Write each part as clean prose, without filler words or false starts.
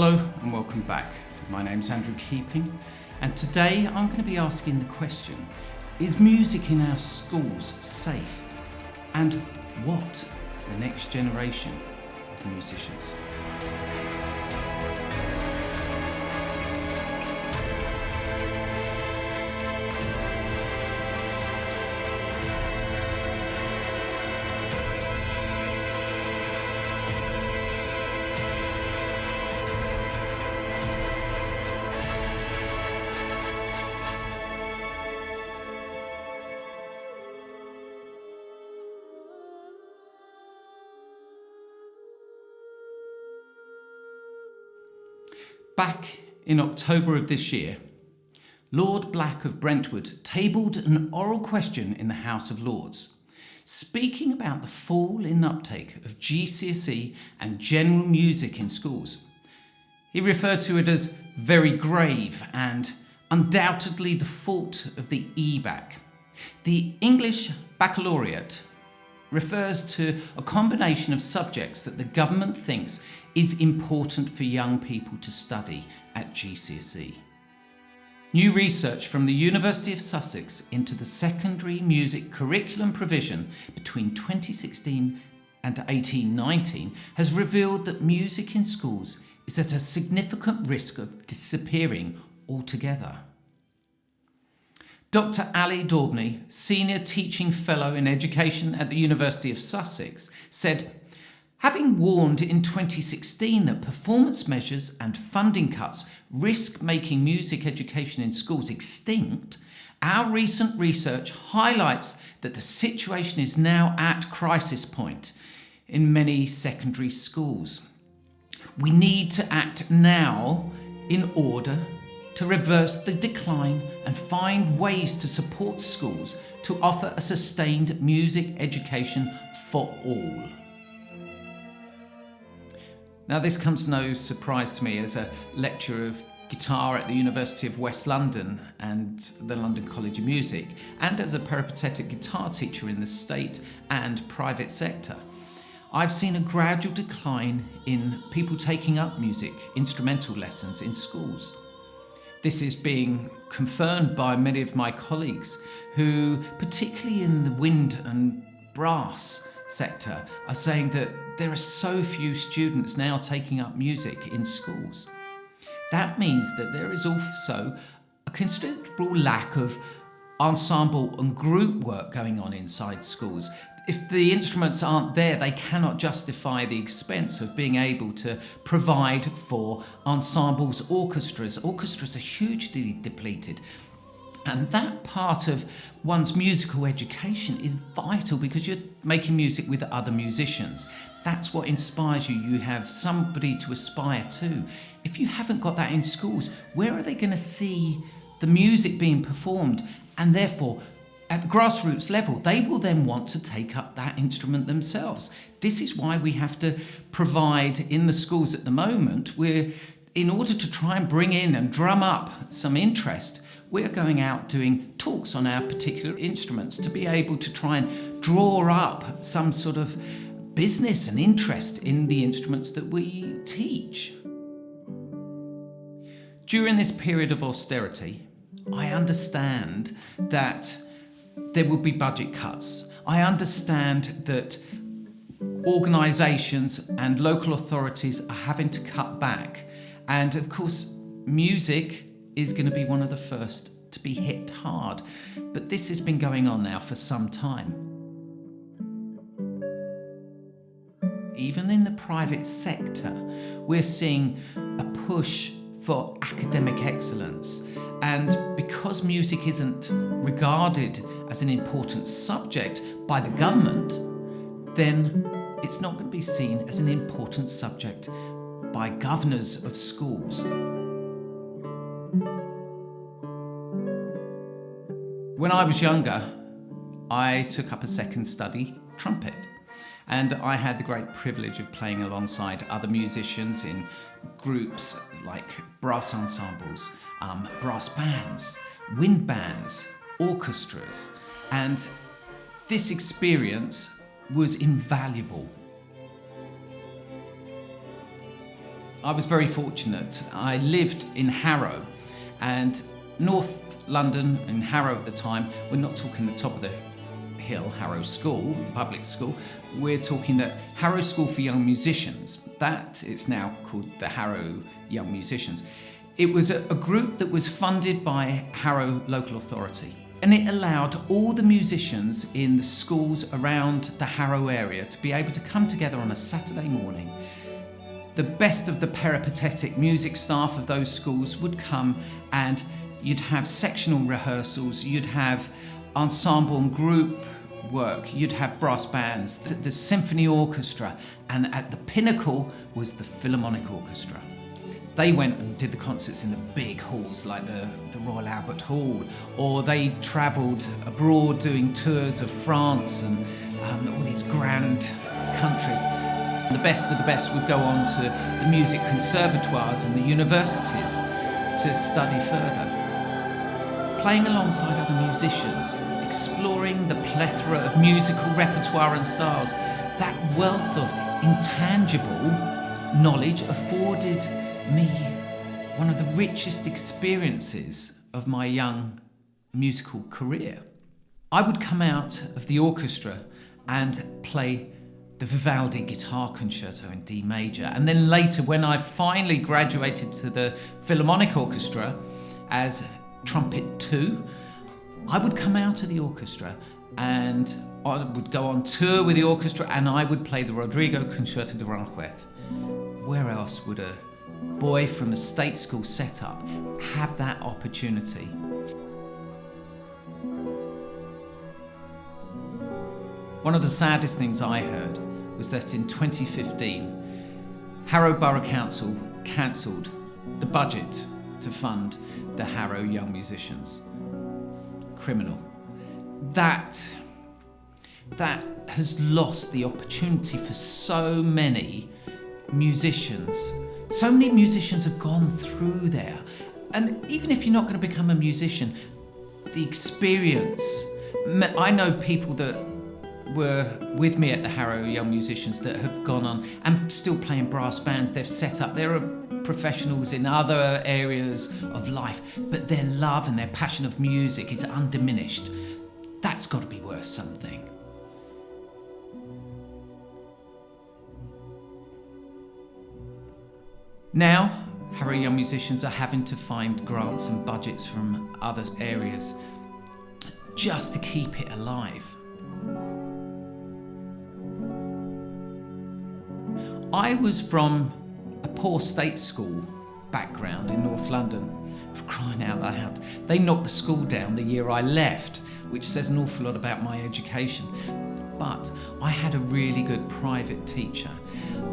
Hello and welcome back. My name's Andrew Keeping, and today I'm going to be asking the question, is music in our schools safe? And what of the next generation of musicians? Back in October of this year, Lord Black of Brentwood tabled an oral question in the House of Lords, speaking about the fall in uptake of GCSE and general music in schools. He referred to it as very grave and undoubtedly the fault of the EBAC. The English Baccalaureate refers to a combination of subjects that the government thinks is important for young people to study at GCSE. New research from the University of Sussex into the secondary music curriculum provision between 2016 and 18-19 has revealed that music in schools is at a significant risk of disappearing altogether. Dr. Ali Daubney, Senior Teaching Fellow in Education at the University of Sussex, said, having warned in 2016 that performance measures and funding cuts risk making music education in schools extinct, our recent research highlights that the situation is now at crisis point in many secondary schools. We need to act now in order to reverse the decline and find ways to support schools to offer a sustained music education for all. Now, this comes no surprise to me as a lecturer of guitar at the University of West London and the London College of Music, and as a peripatetic guitar teacher in the state and private sector. I've seen a gradual decline in people taking up music, instrumental lessons in schools. This is being confirmed by many of my colleagues who, particularly in the wind and brass sector, are saying that there are so few students now taking up music in schools. That means that there is also a considerable lack of ensemble and group work going on inside schools. If the instruments aren't there, they cannot justify the expense of being able to provide for ensembles, orchestras. Orchestras are hugely depleted. And that part of one's musical education is vital because you're making music with other musicians. That's what inspires you. You have somebody to aspire to. If you haven't got that in schools, where are they going to see the music being performed? And therefore, at the grassroots level, they will then want to take up that instrument themselves. This is why we have to provide in the schools at the moment, in order to try and bring in and drum up some interest, we're going out doing talks on our particular instruments to be able to try and draw up some sort of business and interest in the instruments that we teach. During this period of austerity, I understand that there will be budget cuts. I understand that organisations and local authorities are having to cut back. And of course, music is going to be one of the first to be hit hard. But this has been going on now for some time. Even in the private sector, we're seeing a push for academic excellence. And because music isn't regarded as an important subject by the government, then it's not going to be seen as an important subject by governors of schools. When I was younger, I took up a second study, trumpet. And I had the great privilege of playing alongside other musicians in groups like brass ensembles, brass bands, wind bands, orchestras. And this experience was invaluable. I was very fortunate. I lived in Harrow, and North London, in Harrow at the time, we're not talking the top of the hill, Harrow School, the public school, we're talking the Harrow School for Young Musicians. That it's now called the Harrow Young Musicians. It was a group that was funded by Harrow Local Authority, and it allowed all the musicians in the schools around the Harrow area to be able to come together on a Saturday morning. The best of the peripatetic music staff of those schools would come, and you'd have sectional rehearsals, you'd have ensemble and group work, you'd have brass bands, the symphony orchestra, and at the pinnacle was the Philharmonic Orchestra. They went and did the concerts in the big halls like the Royal Albert Hall, or they travelled abroad doing tours of France and all these grand countries. The best of the best would go on to the music conservatoires and the universities to study further. Playing alongside other musicians, exploring the plethora of musical repertoire and styles, that wealth of intangible knowledge afforded me one of the richest experiences of my young musical career. I would come out of the orchestra and play the Vivaldi Guitar Concerto in D major, and then later, when I finally graduated to the Philharmonic Orchestra as Trumpet 2, I would come out of the orchestra and I would go on tour with the orchestra, and I would play the Rodrigo Concerto de Aranjuez. Where else would a boy from a state school setup have that opportunity? One of the saddest things I heard was that in 2015, Harrow Borough Council cancelled the budget to fund the Harrow Young Musicians. Criminal. That has lost the opportunity for so many musicians. So many musicians have gone through there. And even if you're not going to become a musician, the experience, I know people that were with me at the Harrow Young Musicians that have gone on and still playing brass bands. They've set up, there are professionals in other areas of life, but their love and their passion of music is undiminished. That's got to be worth something. Now, Harrow Young Musicians are having to find grants and budgets from other areas just to keep it alive. I was from a poor state school background in North London, for crying out loud. They knocked the school down the year I left, which says an awful lot about my education. But I had a really good private teacher.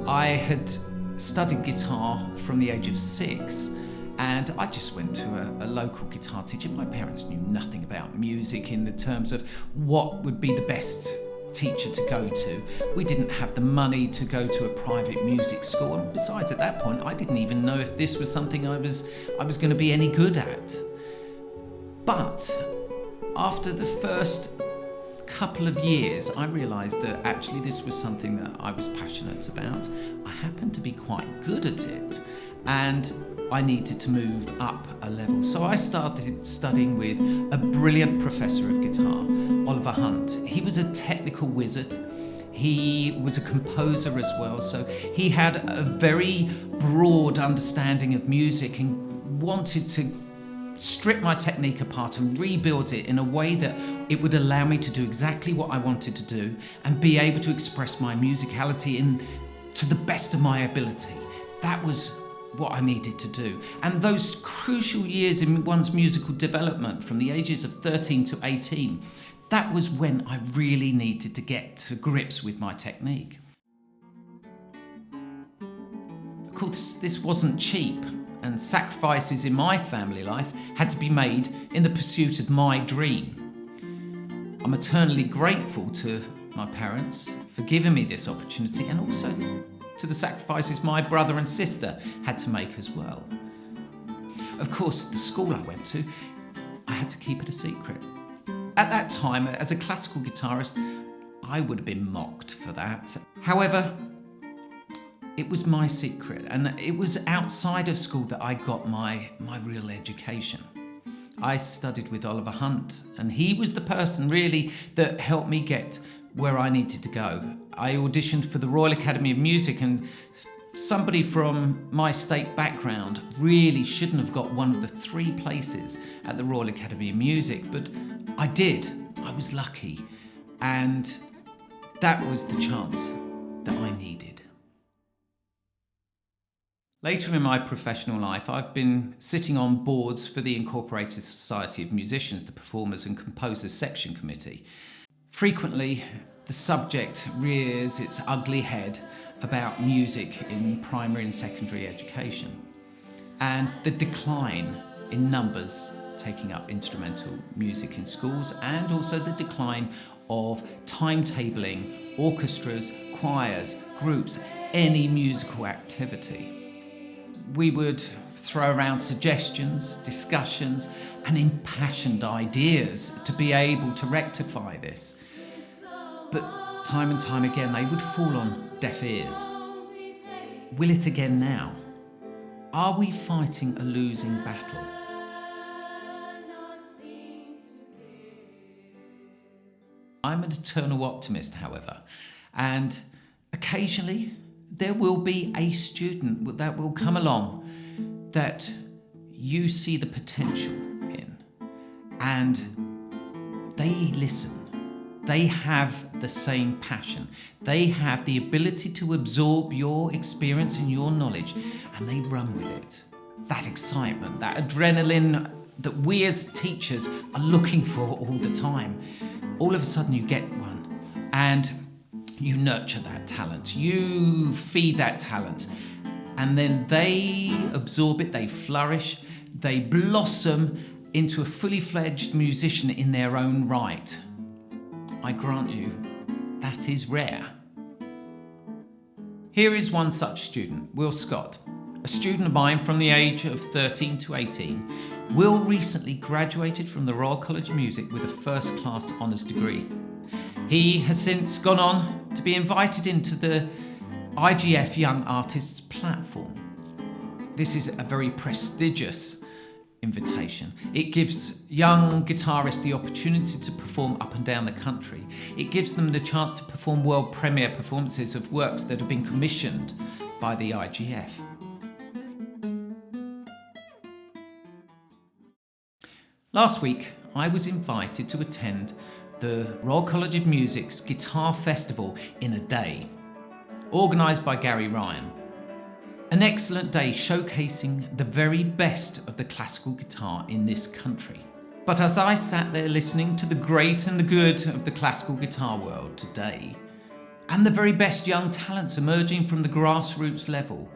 I had studied guitar from the age of 6, and I just went to a local guitar teacher. My parents knew nothing about music in the terms of what would be the best teacher to go to. We didn't have the money to go to a private music school, and besides, at that point I didn't even know if this was something I was going to be any good at. But after the first couple of years, I realised that actually this was something that I was passionate about. I happened to be quite good at it, and I needed to move up a level. So I started studying with a brilliant professor of guitar, Oliver Hunt. He was a technical wizard. He was a composer as well, so he had a very broad understanding of music and wanted to strip my technique apart and rebuild it in a way that it would allow me to do exactly what I wanted to do and be able to express my musicality to the best of my ability. That was what I needed to do. And those crucial years in one's musical development, from the ages of 13 to 18, that was when I really needed to get to grips with my technique. Of course, this wasn't cheap, and sacrifices in my family life had to be made in the pursuit of my dream. I'm eternally grateful to my parents for giving me this opportunity, and also to the sacrifices my brother and sister had to make as well. Of course, the school I went to, I had to keep it a secret. At that time, as a classical guitarist, I would have been mocked for that. However, It was my secret, and it was outside of school that I got my real education. I studied with Oliver Hunt, and he was the person really that helped me get where I needed to go. I auditioned for the Royal Academy of Music, and somebody from my state background really shouldn't have got one of the 3 places at the Royal Academy of Music, but I did. I was lucky, and that was the chance that I needed. Later in my professional life, I've been sitting on boards for the Incorporated Society of Musicians, the Performers and Composers Section Committee. Frequently, the subject rears its ugly head about music in primary and secondary education, and the decline in numbers taking up instrumental music in schools, and also the decline of timetabling, orchestras, choirs, groups, any musical activity. We would throw around suggestions, discussions, and impassioned ideas to be able to rectify this. But time and time again, they would fall on deaf ears. Will it again now? Are we fighting a losing battle? I'm an eternal optimist, however, and occasionally there will be a student that will come along that you see the potential in, and they listen. They have the same passion. They have the ability to absorb your experience and your knowledge, and they run with it. That excitement, that adrenaline that we as teachers are looking for all the time. All of a sudden you get one, and you nurture that talent, you feed that talent, and then they absorb it, they flourish, they blossom into a fully fledged musician in their own right. I grant you, that is rare. Here is one such student, Will Scott, a student of mine from the age of 13 to 18. Will recently graduated from the Royal College of Music with a first-class honours degree. He has since gone on to be invited into the IGF Young Artists platform. This is a very prestigious invitation. It gives young guitarists the opportunity to perform up and down the country. It gives them the chance to perform world premiere performances of works that have been commissioned by the IGF. Last week, I was invited to attend the Royal College of Music's Guitar Festival in a day, organised by Gary Ryan. An excellent day showcasing the very best of the classical guitar in this country. But as I sat there listening to the great and the good of the classical guitar world today, and the very best young talents emerging from the grassroots level,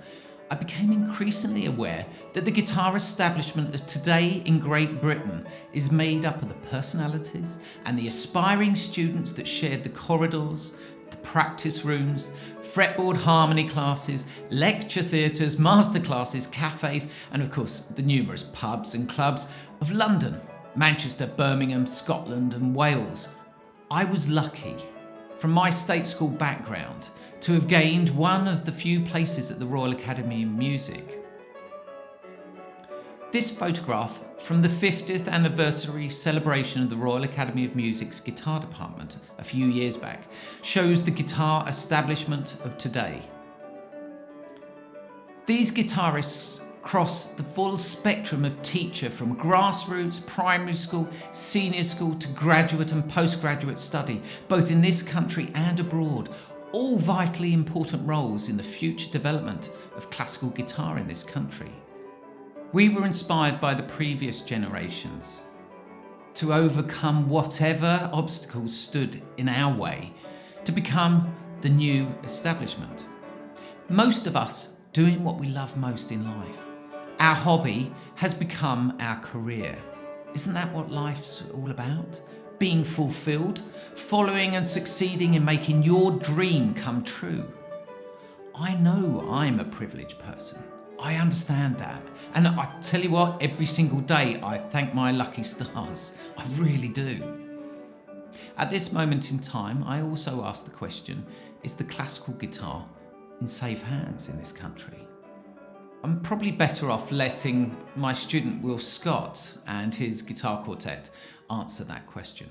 I became increasingly aware that the guitar establishment of today in Great Britain is made up of the personalities and the aspiring students that shared the corridors, the practice rooms, fretboard harmony classes, lecture theatres, masterclasses, cafes, and of course the numerous pubs and clubs of London, Manchester, Birmingham, Scotland and Wales. I was lucky, from my state school background, to have gained one of the few places at the Royal Academy of Music. This photograph from the 50th anniversary celebration of the Royal Academy of Music's guitar department a few years back shows the guitar establishment of today. These guitarists cross the full spectrum of teacher, from grassroots, primary school, senior school to graduate and postgraduate study, both in this country and abroad. All vitally important roles in the future development of classical guitar in this country. We were inspired by the previous generations to overcome whatever obstacles stood in our way to become the new establishment. Most of us doing what we love most in life. Our hobby has become our career. Isn't that what life's all about? Being fulfilled, following and succeeding in making your dream come true. I know I'm a privileged person. I understand that. And I tell you what, every single day I thank my lucky stars. I really do. At this moment in time, I also ask the question, is the classical guitar in safe hands in this country? I'm probably better off letting my student Will Scott and his guitar quartet answer that question.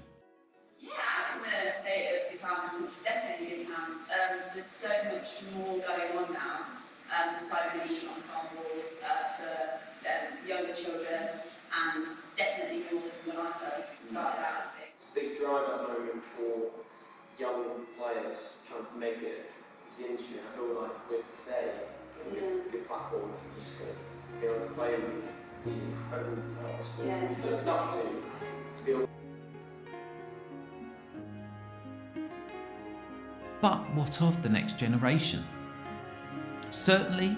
Yeah, I think the fate of guitar lessons is definitely in good hands. There's so much more going on now. There's so many ensembles for younger children, and definitely more than when I first started out. I think it's a big drive at the moment for young players trying to make it as the industry. I feel like with today, a good platform for just kind of being able to play with these incredible guitars. So it's up to be able. But what of the next generation? Certainly,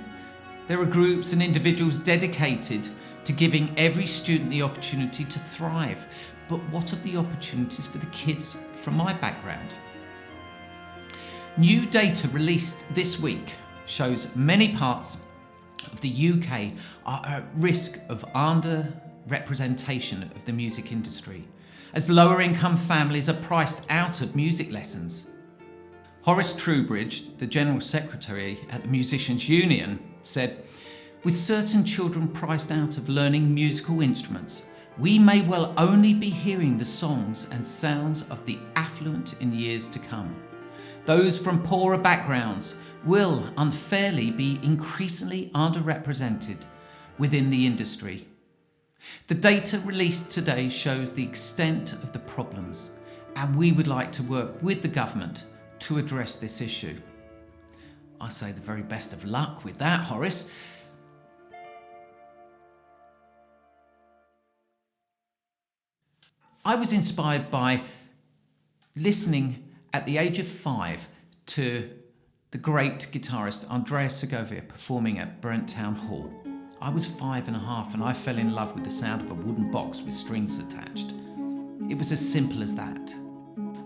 there are groups and individuals dedicated to giving every student the opportunity to thrive. But what of the opportunities for the kids from my background? New data released this week shows many parts of the UK are at risk of under-representation of the music industry, as lower income families are priced out of music lessons. Horace Trowbridge, the General Secretary at the Musicians Union, said, "With certain children priced out of learning musical instruments, we may well only be hearing the songs and sounds of the affluent in years to come. Those from poorer backgrounds will unfairly be increasingly underrepresented within the industry." The data released today shows the extent of the problems, and we would like to work with the government to address this issue. I say the very best of luck with that, Horace. I was inspired by listening at the age of 5 to the great guitarist Andrea Segovia performing at Brent Town Hall. I was 5.5 and I fell in love with the sound of a wooden box with strings attached. It was as simple as that.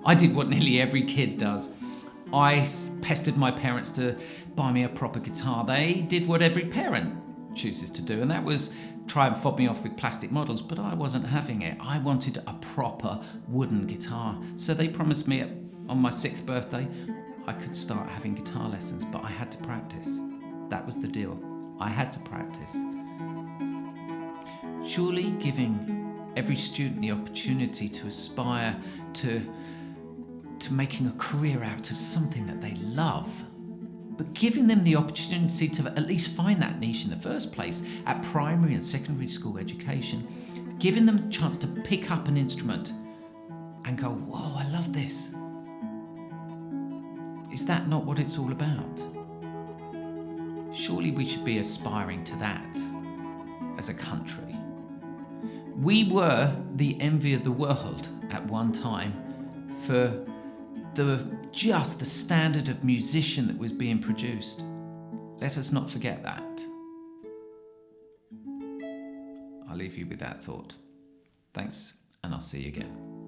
I did what nearly every kid does. I pestered my parents to buy me a proper guitar. They did what every parent chooses to do, and that was try and fob me off with plastic models, but I wasn't having it. I wanted a proper wooden guitar. So they promised me on my 6th birthday I could start having guitar lessons, but I had to practice. That was the deal. I had to practice. Surely giving every student the opportunity to aspire to making a career out of something that they love, but giving them the opportunity to at least find that niche in the first place at primary and secondary school education, giving them a chance to pick up an instrument and go, whoa, I love this. Is that not what it's all about? Surely we should be aspiring to that as a country. We were the envy of the world at one time for the standard of musician that was being produced. Let us not forget that. I'll leave you with that thought. Thanks, and I'll see you again.